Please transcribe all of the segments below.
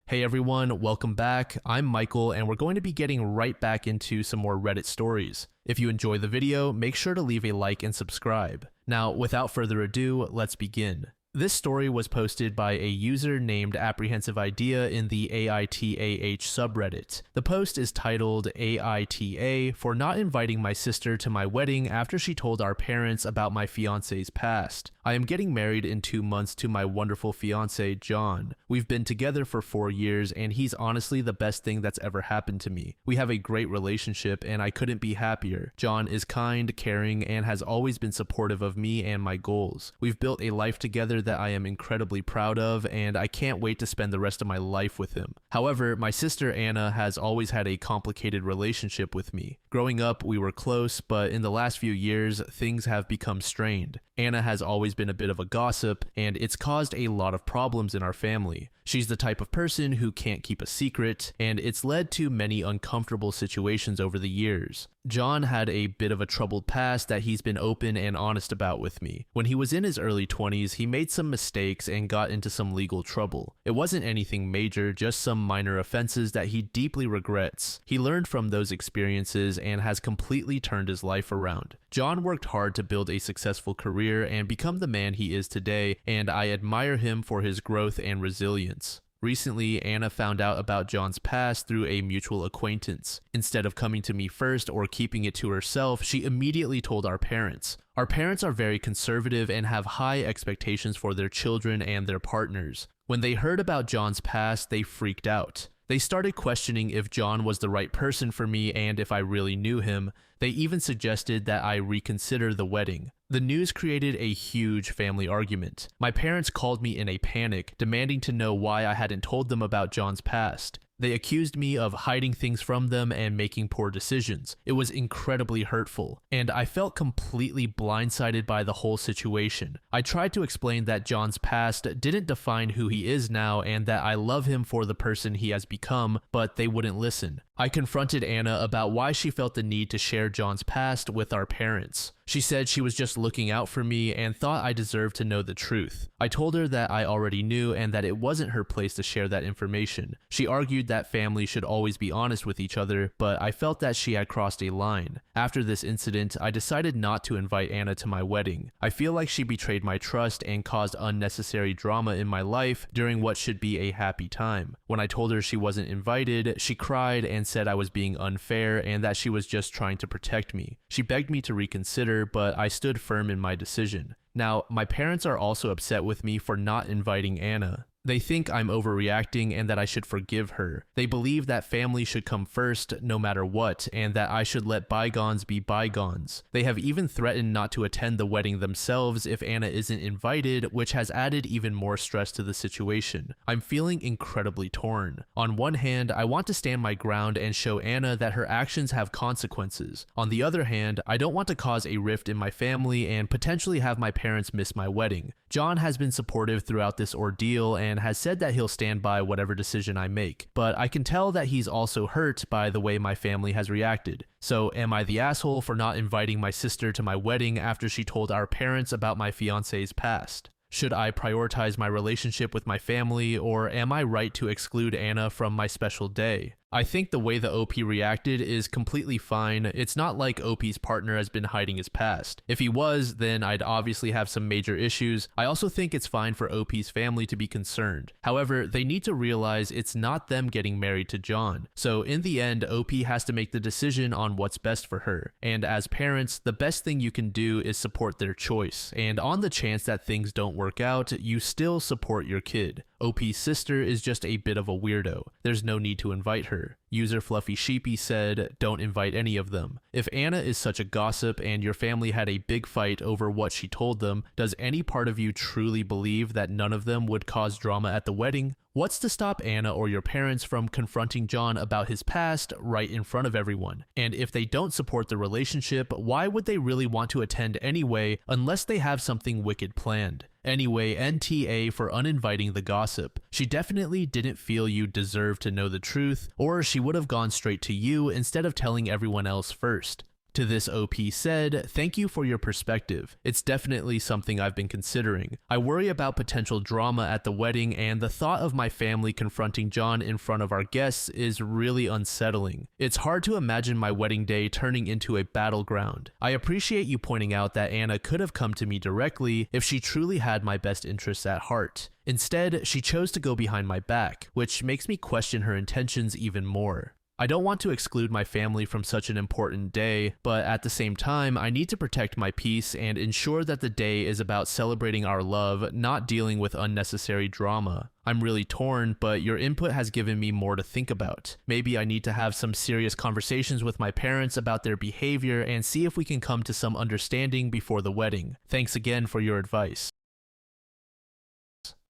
Hey everyone, welcome back. I'm Michael and we're going to be getting right back into some more Reddit stories. If you enjoy the video, make sure to leave a like and subscribe. Now, without further ado, let's begin. This story was posted by a user named Apprehensive Idea in the AITAH subreddit. The post is titled AITA for not inviting my sister to my wedding after she told our parents about my fiance's past. I am getting married in 2 months to my wonderful fiance, John. We've been together for 4 years and he's honestly the best thing that's ever happened to me. We have a great relationship and I couldn't be happier. John is kind, caring, and has always been supportive of me and my goals. We've built a life together that I am incredibly proud of and I can't wait to spend the rest of my life with him. However, my sister Anna has always had a complicated relationship with me. Growing up, we were close, but in the last few years, things have become strained. Anna has always been a bit of a gossip, and it's caused a lot of problems in our family. She's the type of person who can't keep a secret, and it's led to many uncomfortable situations over the years. John had a bit of a troubled past that he's been open and honest about with me. When he was in his early 20s, he made some mistakes and got into some legal trouble. It wasn't anything major, just some minor offenses that he deeply regrets. He learned from those experiences and has completely turned his life around. John worked hard to build a successful career and become the man he is today, and I admire him for his growth and resilience. Recently, Anna found out about John's past through a mutual acquaintance. Instead of coming to me first or keeping it to herself, she immediately told our parents. Our parents are very conservative and have high expectations for their children and their partners. When they heard about John's past, they freaked out. They started questioning if John was the right person for me and if I really knew him. They even suggested that I reconsider the wedding. The news created a huge family argument. My parents called me in a panic, demanding to know why I hadn't told them about John's past. They accused me of hiding things from them and making poor decisions. It was incredibly hurtful, and I felt completely blindsided by the whole situation. I tried to explain that John's past didn't define who he is now and that I love him for the person he has become, but they wouldn't listen. I confronted Anna about why she felt the need to share John's past with our parents. She said she was just looking out for me and thought I deserved to know the truth. I told her that I already knew and that it wasn't her place to share that information. She argued that family should always be honest with each other, but I felt that she had crossed a line. After this incident, I decided not to invite Anna to my wedding. I feel like she betrayed my trust and caused unnecessary drama in my life during what should be a happy time. When I told her she wasn't invited, she cried and said I was being unfair and that she was just trying to protect me. She begged me to reconsider, but I stood firm in my decision. Now, my parents are also upset with me for not inviting Anna. They think I'm overreacting and that I should forgive her. They believe that family should come first no matter what and that I should let bygones be bygones. They have even threatened not to attend the wedding themselves if Anna isn't invited, which has added even more stress to the situation. I'm feeling incredibly torn. On one hand, I want to stand my ground and show Anna that her actions have consequences. On the other hand, I don't want to cause a rift in my family and potentially have my parents miss my wedding. John has been supportive throughout this ordeal and has said that he'll stand by whatever decision I make, but I can tell that he's also hurt by the way my family has reacted. So am I the asshole for not inviting my sister to my wedding after she told our parents about my fiance's past? Should I prioritize my relationship with my family, or am I right to exclude Anna from my special day? I think the way the OP reacted is completely fine. It's not like OP's partner has been hiding his past. If he was, then I'd obviously have some major issues. I also think it's fine for OP's family to be concerned. However, they need to realize it's not them getting married to John. So in the end, OP has to make the decision on what's best for her. And as parents, the best thing you can do is support their choice. And on the chance that things don't work out, you still support your kid. OP's sister is just a bit of a weirdo. There's no need to invite her. User Fluffy Sheepy said, don't invite any of them. If Anna is such a gossip and your family had a big fight over what she told them, does any part of you truly believe that none of them would cause drama at the wedding? What's to stop Anna or your parents from confronting John about his past right in front of everyone? And if they don't support the relationship, why would they really want to attend anyway unless they have something wicked planned? Anyway, NTA for uninviting the gossip. She definitely didn't feel you deserved to know the truth, or she would have gone straight to you instead of telling everyone else first. To this OP said, "Thank you for your perspective. It's definitely something I've been considering. I worry about potential drama at the wedding, and the thought of my family confronting John in front of our guests is really unsettling. It's hard to imagine my wedding day turning into a battleground. I appreciate you pointing out that Anna could have come to me directly if she truly had my best interests at heart. Instead, she chose to go behind my back, which makes me question her intentions even more. I don't want to exclude my family from such an important day, but at the same time, I need to protect my peace and ensure that the day is about celebrating our love, not dealing with unnecessary drama. I'm really torn, but your input has given me more to think about. Maybe I need to have some serious conversations with my parents about their behavior and see if we can come to some understanding before the wedding. Thanks again for your advice."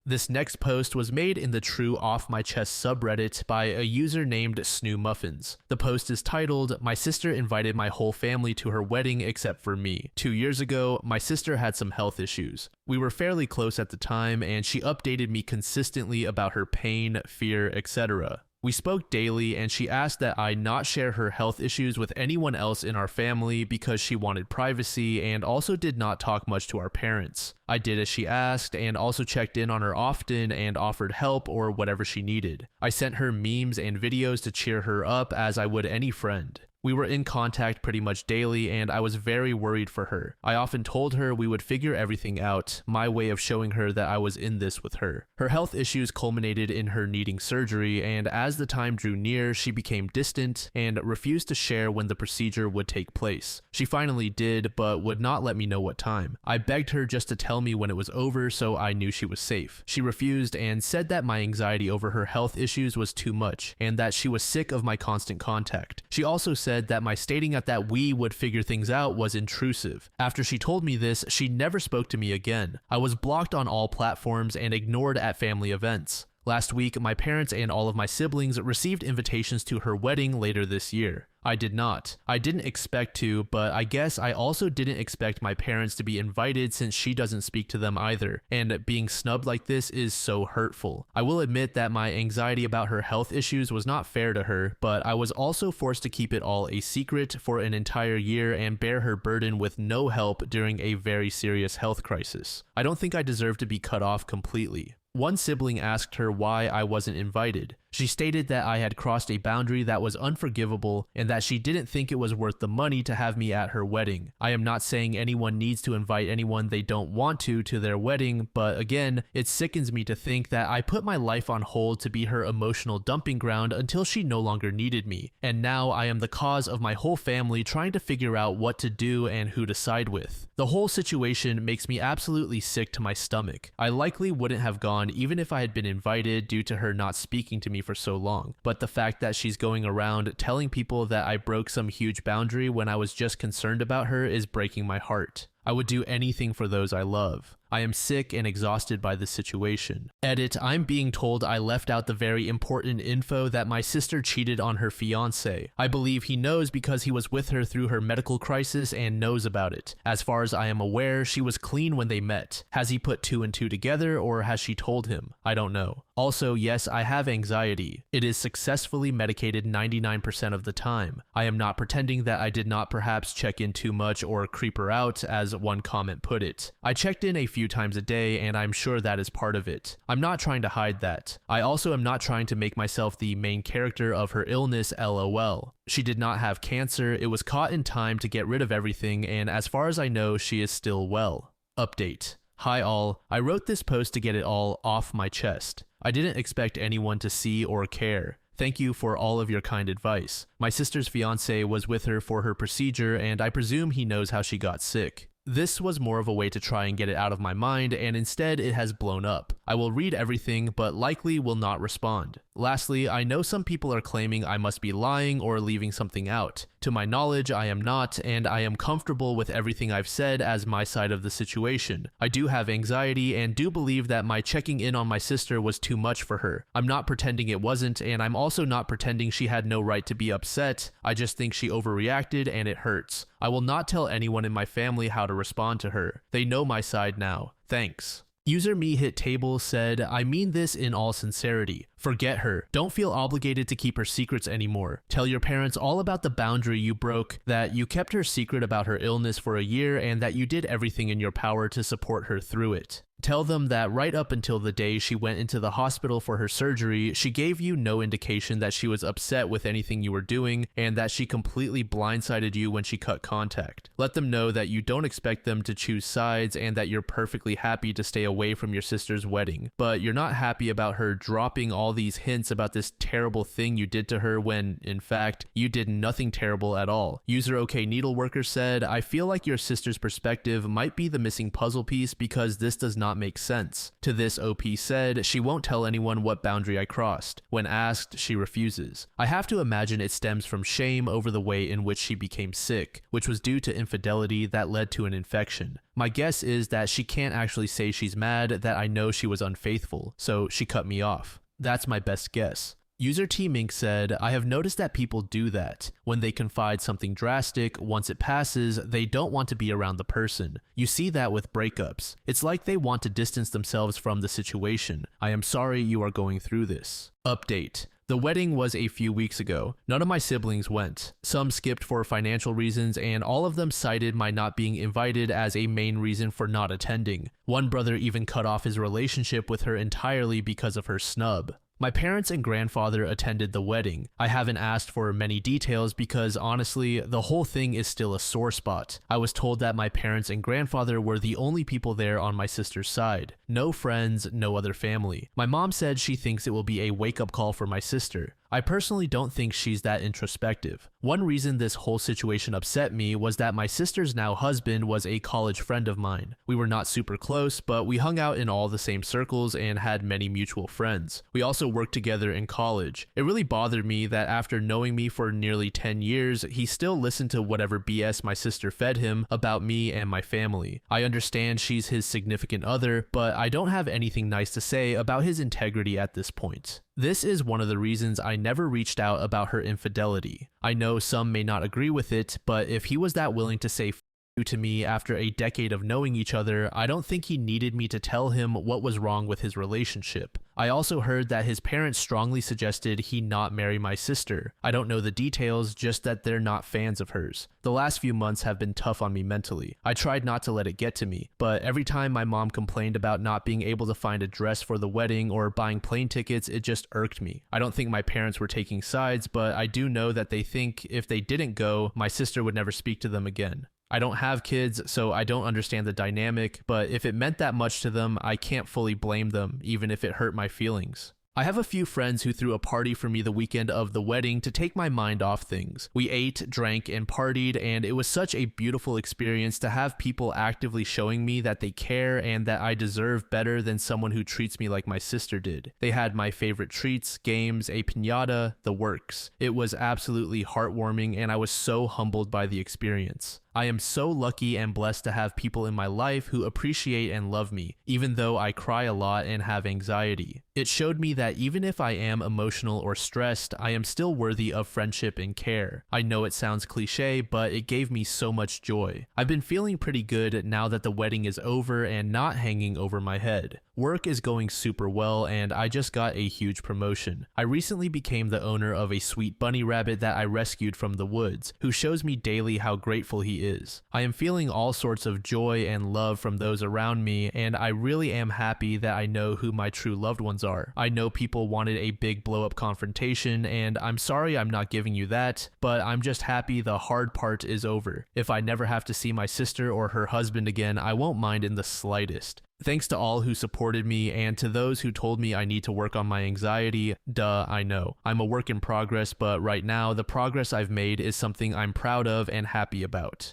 This next post was made in the True Off My Chest subreddit by a user named Snoo Muffins. The post is titled, "My sister invited my whole family to her wedding except for me. 2 years ago, my sister had some health issues. We were fairly close at the time, and she updated me consistently about her pain, fear, etc. We spoke daily, and she asked that I not share her health issues with anyone else in our family because she wanted privacy, and also did not talk much to our parents. I did as she asked, and also checked in on her often and offered help or whatever she needed. I sent her memes and videos to cheer her up as I would any friend. We were in contact pretty much daily, and I was very worried for her. I often told her we would figure everything out, my way of showing her that I was in this with her. Her health issues culminated in her needing surgery, and as the time drew near, she became distant and refused to share when the procedure would take place. She finally did, but would not let me know what time. I begged her just to tell me when it was over so I knew she was safe. She refused and said that my anxiety over her health issues was too much, and that she was sick of my constant contact. She also said that my stating that we would figure things out was intrusive. After she told me this, she never spoke to me again. I was blocked on all platforms and ignored at family events. Last week, my parents and all of my siblings received invitations to her wedding later this year. I did not. I didn't expect to, but I guess I also didn't expect my parents to be invited since she doesn't speak to them either, and being snubbed like this is so hurtful. I will admit that my anxiety about her health issues was not fair to her, but I was also forced to keep it all a secret for an entire year and bear her burden with no help during a very serious health crisis. I don't think I deserve to be cut off completely. One sibling asked her why I wasn't invited. She stated that I had crossed a boundary that was unforgivable and that she didn't think it was worth the money to have me at her wedding. I am not saying anyone needs to invite anyone they don't want to their wedding, but again, it sickens me to think that I put my life on hold to be her emotional dumping ground until she no longer needed me, and now I am the cause of my whole family trying to figure out what to do and who to side with. The whole situation makes me absolutely sick to my stomach. I likely wouldn't have gone even if I had been invited due to her not speaking to me for so long, but the fact that she's going around telling people that I broke some huge boundary when I was just concerned about her is breaking my heart. I would do anything for those I love. I am sick and exhausted by this situation. Edit, I'm being told I left out the very important info that my sister cheated on her fiance. I believe he knows because he was with her through her medical crisis and knows about it. As far as I am aware, she was clean when they met. Has he put 2 and 2 together, or has she told him? I don't know. Also, yes, I have anxiety. It is successfully medicated 99% of the time. I am not pretending that I did not perhaps check in too much or creep her out, as one comment put it. I checked in a few times a day, and I'm sure that is part of it. I'm not trying to hide that. I also am not trying to make myself the main character of her illness, lol. She did not have cancer, it was caught in time to get rid of everything, and as far as I know, she is still well. Update. Hi all, I wrote this post to get it all off my chest. I didn't expect anyone to see or care. Thank you for all of your kind advice. My sister's fiance was with her for her procedure, and I presume he knows how she got sick. This was more of a way to try and get it out of my mind, and instead it has blown up. I will read everything, but likely will not respond. Lastly, I know some people are claiming I must be lying or leaving something out. To my knowledge, I am not, and I am comfortable with everything I've said as my side of the situation. I do have anxiety and do believe that my checking in on my sister was too much for her. I'm not pretending it wasn't, and I'm also not pretending she had no right to be upset. I just think she overreacted and it hurts. I will not tell anyone in my family how to respond to her. They know my side now. Thanks. User Me Hit Table said, I mean this in all sincerity. Forget her. Don't feel obligated to keep her secrets anymore. Tell your parents all about the boundary you broke, that you kept her secret about her illness for a year, and that you did everything in your power to support her through it. Tell them that right up until the day she went into the hospital for her surgery, she gave you no indication that she was upset with anything you were doing, and that she completely blindsided you when she cut contact. Let them know that you don't expect them to choose sides and that you're perfectly happy to stay away from your sister's wedding, but you're not happy about her dropping all these hints about this terrible thing you did to her when, in fact, you did nothing terrible at all. User OK Needleworker said, I feel like your sister's perspective might be the missing puzzle piece because this does not make sense. To this, OP said, she won't tell anyone what boundary I crossed. When asked, she refuses. I have to imagine it stems from shame over the way in which she became sick, which was due to infidelity that led to an infection. My guess is that she can't actually say she's mad that I know she was unfaithful, so she cut me off. That's my best guess. User T Mink said, I have noticed that people do that. When they confide something drastic, once it passes, they don't want to be around the person. You see that with breakups. It's like they want to distance themselves from the situation. I am sorry you are going through this. Update. The wedding was a few weeks ago. None of my siblings went. Some skipped for financial reasons, and all of them cited my not being invited as a main reason for not attending. One brother even cut off his relationship with her entirely because of her snub. My parents and grandfather attended the wedding. I haven't asked for many details because honestly, the whole thing is still a sore spot. I was told that my parents and grandfather were the only people there on my sister's side. No friends, no other family. My mom said she thinks it will be a wake-up call for my sister. I personally don't think she's that introspective. One reason this whole situation upset me was that my sister's now husband was a college friend of mine. We were not super close, but we hung out in all the same circles and had many mutual friends. We also worked together in college. It really bothered me that after knowing me for nearly 10 years, he still listened to whatever BS my sister fed him about me and my family. I understand she's his significant other, but I don't have anything nice to say about his integrity at this point. This is one of the reasons I never reached out about her infidelity. I know some may not agree with it, but if he was that willing to say f you to me after a decade of knowing each other, I don't think he needed me to tell him what was wrong with his relationship. I also heard that his parents strongly suggested he not marry my sister. I don't know the details, just that they're not fans of hers. The last few months have been tough on me mentally. I tried not to let it get to me, but every time my mom complained about not being able to find a dress for the wedding or buying plane tickets, it just irked me. I don't think my parents were taking sides, but I do know that they think if they didn't go, my sister would never speak to them again. I don't have kids, so I don't understand the dynamic, but if it meant that much to them, I can't fully blame them, even if it hurt my feelings. I have a few friends who threw a party for me the weekend of the wedding to take my mind off things. We ate, drank, and partied, and it was such a beautiful experience to have people actively showing me that they care and that I deserve better than someone who treats me like my sister did. They had my favorite treats, games, a piñata, the works. It was absolutely heartwarming, and I was so humbled by the experience. I am so lucky and blessed to have people in my life who appreciate and love me, even though I cry a lot and have anxiety. It showed me that even if I am emotional or stressed, I am still worthy of friendship and care. I know it sounds cliche, but it gave me so much joy. I've been feeling pretty good now that the wedding is over and not hanging over my head. Work is going super well, and I just got a huge promotion. I recently became the owner of a sweet bunny rabbit that I rescued from the woods, who shows me daily how grateful he is. I am feeling all sorts of joy and love from those around me, and I really am happy that I know who my true loved ones are. I know people wanted a big blow-up confrontation, and I'm sorry I'm not giving you that, but I'm just happy the hard part is over. If I never have to see my sister or her husband again, I won't mind in the slightest. Thanks to all who supported me and to those who told me I need to work on my anxiety. Duh, I know. I'm a work in progress, but right now the progress I've made is something I'm proud of and happy about.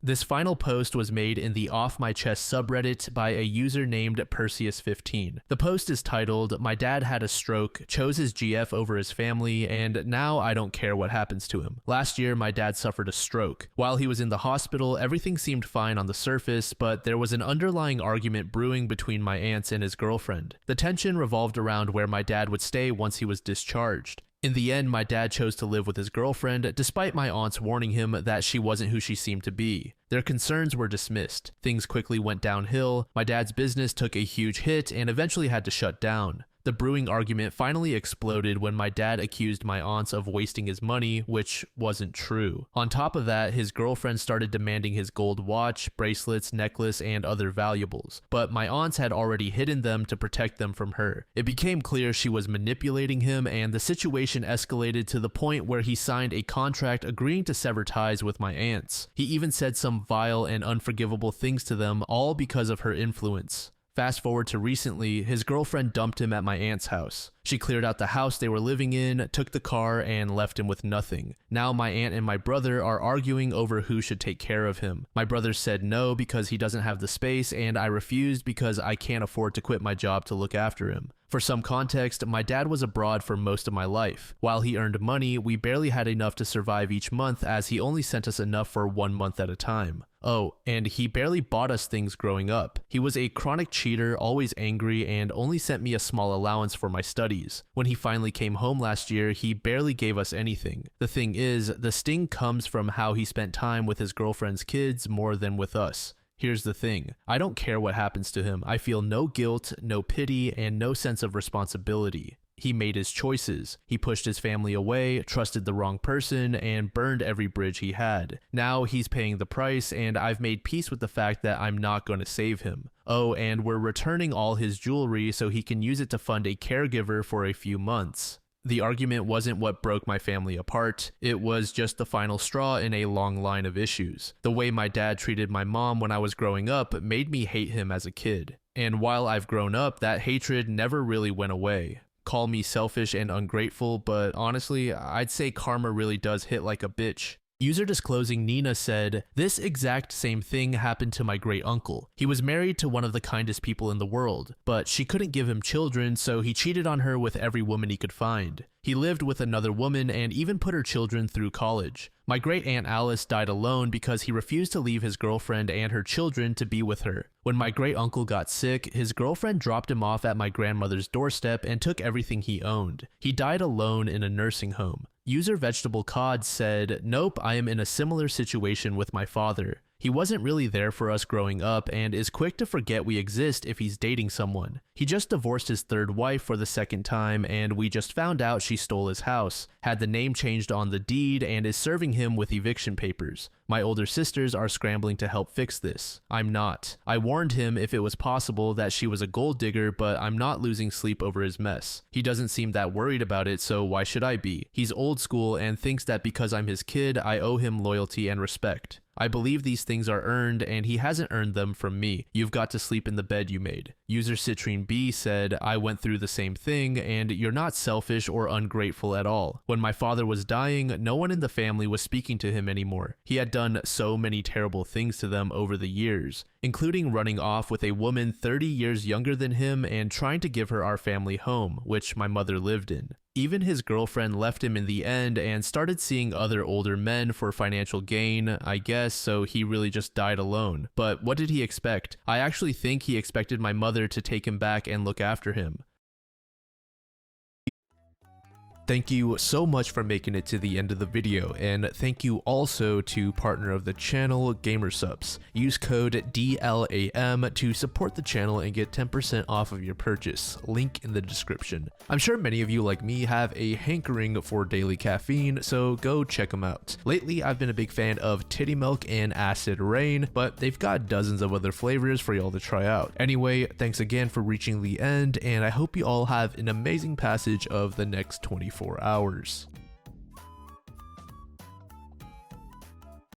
This final post was made in the Off My Chest subreddit by a user named Perseus15. The post is titled, "My dad had a stroke, chose his GF over his family, and now I don't care what happens to him. Last year, my dad suffered a stroke. While he was in the hospital, everything seemed fine on the surface, but there was an underlying argument brewing between my aunts and his girlfriend. The tension revolved around where my dad would stay once he was discharged. In the end, my dad chose to live with his girlfriend, despite my aunts warning him that she wasn't who she seemed to be. Their concerns were dismissed. Things quickly went downhill. My dad's business took a huge hit and eventually had to shut down. The brewing argument finally exploded when my dad accused my aunts of wasting his money, which wasn't true. On top of that, his girlfriend started demanding his gold watch, bracelets, necklace, and other valuables, but my aunts had already hidden them to protect them from her. It became clear she was manipulating him, and the situation escalated to the point where he signed a contract agreeing to sever ties with my aunts. He even said some vile and unforgivable things to them, all because of her influence. Fast forward to recently, his girlfriend dumped him at my aunt's house. She cleared out the house they were living in, took the car, and left him with nothing. Now my aunt and my brother are arguing over who should take care of him. My brother said no because he doesn't have the space, and I refused because I can't afford to quit my job to look after him. For some context, my dad was abroad for most of my life. While he earned money, we barely had enough to survive each month as he only sent us enough for 1 month at a time. Oh, and he barely bought us things growing up. He was a chronic cheater, always angry, and only sent me a small allowance for my studies. When he finally came home last year, he barely gave us anything. The thing is, the sting comes from how he spent time with his girlfriend's kids more than with us. Here's the thing, I don't care what happens to him. I feel no guilt, no pity, and no sense of responsibility. He made his choices. He pushed his family away, trusted the wrong person, and burned every bridge he had. Now he's paying the price, and I've made peace with the fact that I'm not going to save him. Oh, and we're returning all his jewelry so he can use it to fund a caregiver for a few months. The argument wasn't what broke my family apart, it was just the final straw in a long line of issues. The way my dad treated my mom when I was growing up made me hate him as a kid. And while I've grown up, that hatred never really went away. Call me selfish and ungrateful, but honestly, I'd say karma really does hit like a bitch. User disclosing Nina said, "This exact same thing happened to my great uncle. He was married to one of the kindest people in the world, but she couldn't give him children, so he cheated on her with every woman he could find. He lived with another woman and even put her children through college. My great aunt Alice died alone because he refused to leave his girlfriend and her children to be with her. When my great uncle got sick, his girlfriend dropped him off at my grandmother's doorstep and took everything he owned. He died alone in a nursing home." User Vegetable Cod said, "Nope, I am in a similar situation with my father. He wasn't really there for us growing up and is quick to forget we exist if he's dating someone. He just divorced his third wife for the second time and we just found out she stole his house, had the name changed on the deed, and is serving him with eviction papers. My older sisters are scrambling to help fix this. I'm not. I warned him if it was possible that she was a gold digger, but I'm not losing sleep over his mess. He doesn't seem that worried about it, so why should I be? He's old school and thinks that because I'm his kid, I owe him loyalty and respect. I believe these things are earned and he hasn't earned them from me. You've got to sleep in the bed you made." User Citrine B said, "I went through the same thing and you're not selfish or ungrateful at all. When my father was dying, no one in the family was speaking to him anymore. He had done so many terrible things to them over the years, including running off with a woman 30 years younger than him and trying to give her our family home, which my mother lived in. Even his girlfriend left him in the end and started seeing other older men for financial gain, I guess, so he really just died alone. But what did he expect? I actually think he expected my mother to take him back and look after him." Thank you so much for making it to the end of the video, and thank you also to partner of the channel, GamerSupps. Use code DLAM to support the channel and get 10% off of your purchase, link in the description. I'm sure many of you like me have a hankering for daily caffeine, so go check them out. Lately, I've been a big fan of Titty Milk and Acid Rain, but they've got dozens of other flavors for y'all to try out. Anyway, thanks again for reaching the end, and I hope you all have an amazing passage of the next 24 hours.